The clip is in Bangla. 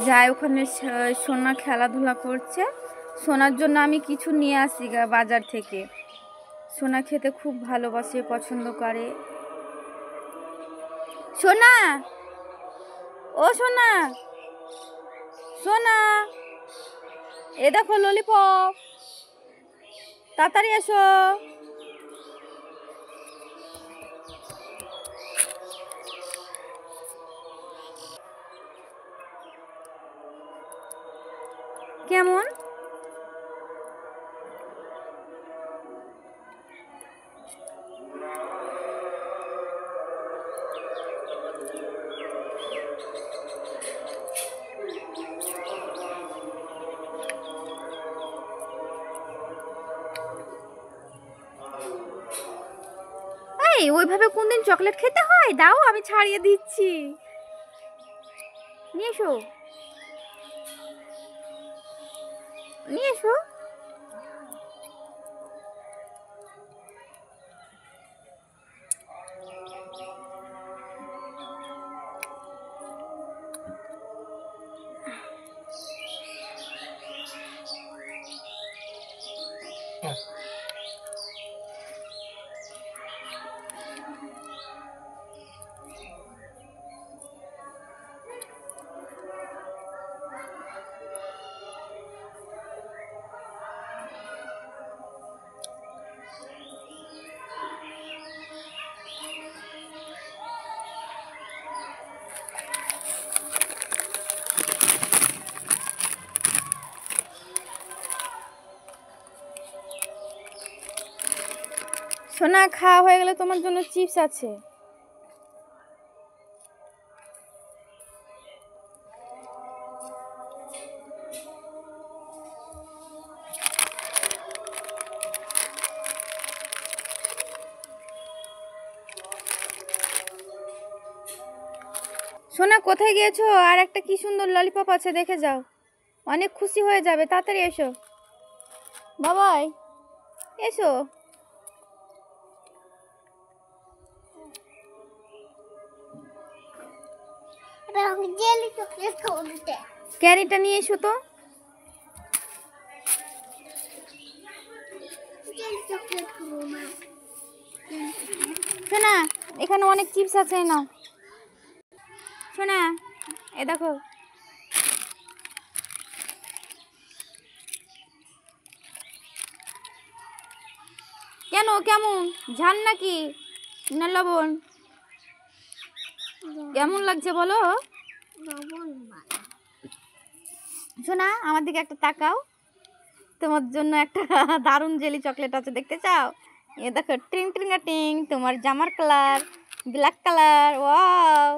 যাই ওখানে সোনা খেলাধুলা করছে। সোনার জন্য আমি কিছু নিয়ে আসি বাজার থেকে। সোনা খেতে খুব ভালোবাসে, পছন্দ করে। সোনা, ও সোনা, সোনা, এ দেখো ললিপপ, তাড়াতাড়ি এসো। কেমন? এই ওইভাবে কোনদিন চকলেট খেতে হয়? দাও আমি ছাড়িয়ে দিচ্ছি। নিয়ে এসো, নিয়ে এসো। সোনা, খাওয়া হয়ে গেলে তোমার জন্য চিপস আছে। সোনা, কোথায় গিয়েছো? আর একটা কি সুন্দর ললিপপ আছে, দেখে যাও। অনেক খুশি হয়ে যাবে। তাড়াতাড়ি এসো বাবাই, এসো। ক্যারিটা নিয়ে এসো তো। সোনা, এখানে অনেক চিপস আছে, নাও। সোনা, এ দেখো। কেন, কেমন ঝাল নাকি না লবণ? কেমন লাগছে বলো? সোনা, আমার দিকে একটা তাকাও। তোমার জন্য একটা দারুণ জেলি চকলেট আছে, দেখতে চাও? এ দেখো, টিং টিং টিং, তোমার জামার কালার ব্ল্যাক কালার। ওয়াও।